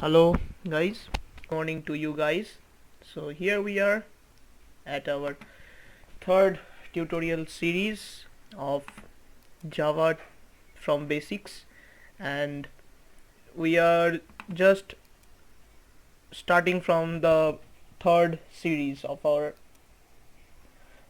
Hello guys, morning to you guys. So here we are at our third tutorial series of Java from basics, and we are just starting from the third series of our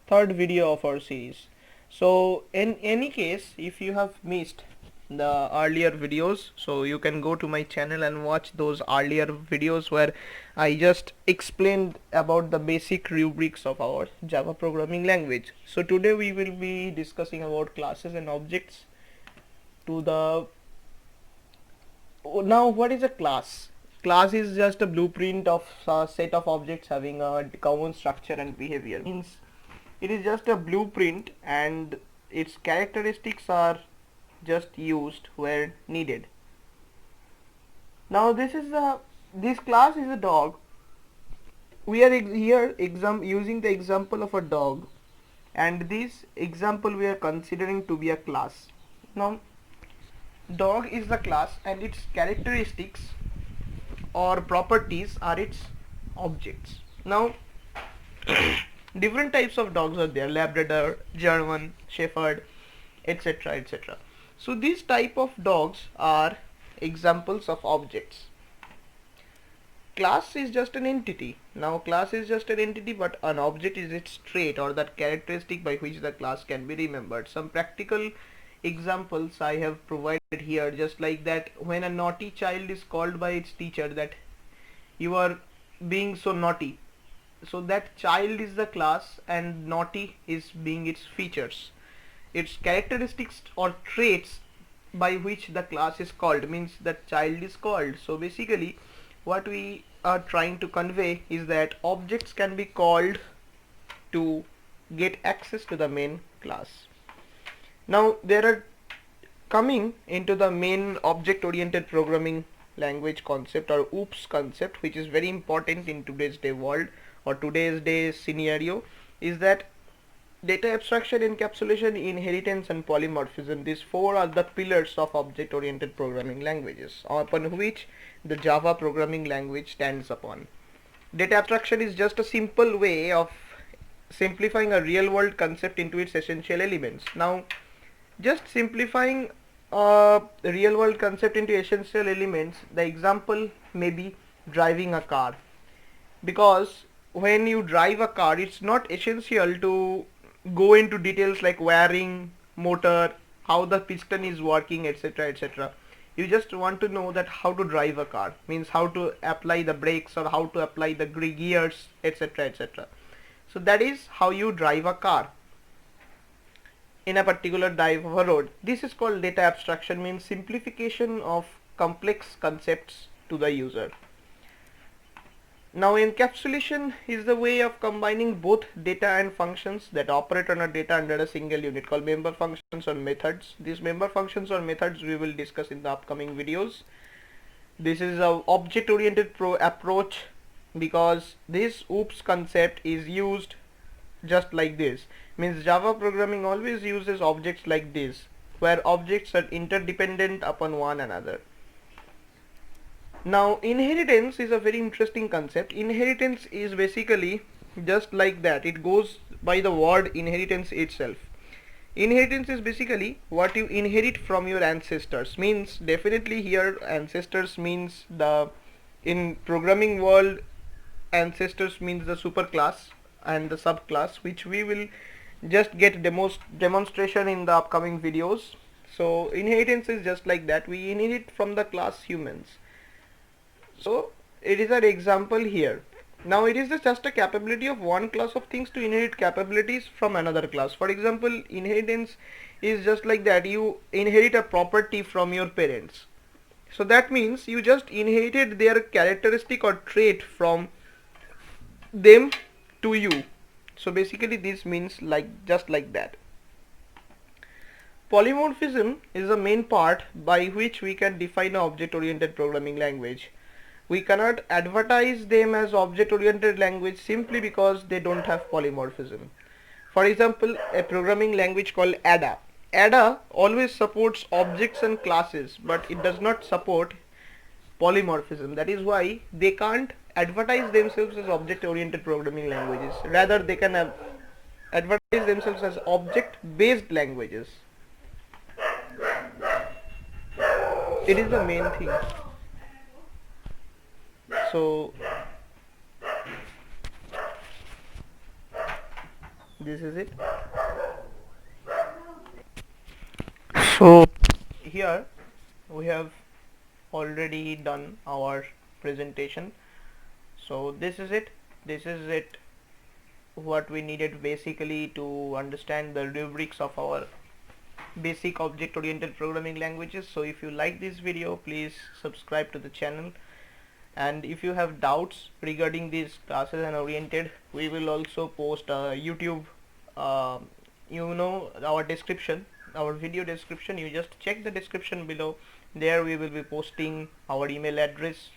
third video of our series. So in any case, if you have missed the earlier videos, so you can go to my channel and watch those earlier videos where I just explained about the basic rubrics of our Java programming language. So today we will be discussing about classes and objects. Now what is a class? Class is just a blueprint of a set of objects having a common structure and behavior. Means it is just a blueprint and its characteristics are just used where needed. Now this class is a dog. We are here using the example of a dog, and this example we are considering to be a class. Now dog is the class and its characteristics or properties are its objects. Now different types of dogs are there: Labrador, German Shepherd, etc, etc. So these type of dogs are examples of objects. Class is just an entity. Now class is just an entity, but an object is its trait or that characteristic by which the class can be remembered. Some practical examples I have provided here, just like that when a naughty child is called by its teacher that you are being so naughty, so that child is the class and naughty is being its features. Its characteristics or traits by which the class is called means that child is called. So basically what we are trying to convey is that objects can be called to get access to the main class. Now there are coming into the main object oriented programming language concept or OOPS concept, which is very important in today's day world or today's day scenario, is that data abstraction, encapsulation, inheritance and polymorphism. These four are the pillars of object oriented programming languages upon which the Java programming language stands upon. Data abstraction is just a simple way of simplifying a real world concept into its essential elements. Now just simplifying a real world concept into essential elements, the example may be driving a car, because when you drive a car it's not essential to go into details like wiring, motor, how the piston is working, etc, etc. You just want to know that how to drive a car, means how to apply the brakes or how to apply the gears, etc, etc. So that is how you drive a car in a particular dive of a road. This is called data abstraction, means simplification of complex concepts to the user. Now encapsulation is the way of combining both data and functions that operate on a data under a single unit called member functions or methods. These member functions or methods we will discuss in the upcoming videos. This is a object oriented approach because this OOPS concept is used just like this. Means Java programming always uses objects like this, where objects are interdependent upon one another. Now inheritance is a very interesting concept. Inheritance is basically just like that. It goes by the word inheritance itself. Inheritance is basically what you inherit from your ancestors. Means definitely here ancestors means in programming world ancestors means the superclass and the subclass, which we will just get demonstration in the upcoming videos. So inheritance is just like that. We inherit from the class humans. So it is an example here. Now it is just a capability of one class of things to inherit capabilities from another class. For example, inheritance is just like that. You inherit a property from your parents. So that means you just inherited their characteristic or trait from them to you. So basically this means just like that. Polymorphism is the main part by which we can define an object oriented programming language. We cannot advertise them as object oriented language simply because they don't have polymorphism. For example, a programming language called Ada always supports objects and classes, but it does not support polymorphism. That is why they can't advertise themselves as object oriented programming languages, rather they can advertise themselves as object based languages. It is the main thing. So this is it. So here we have already done our presentation. So this is it. This is it, what we needed basically to understand the rubrics of our basic object oriented programming languages. So if you like this video, please subscribe to the channel, and if you have doubts regarding these classes and oriented, we will also post a YouTube our description, our video description. You just check the description below. There we will be posting our email address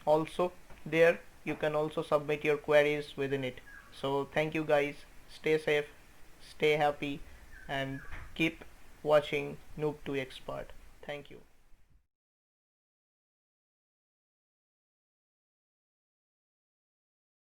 also. There you can also submit your queries within it. So thank you guys, stay safe, stay happy, and keep watching Noob to Expert. Thank you.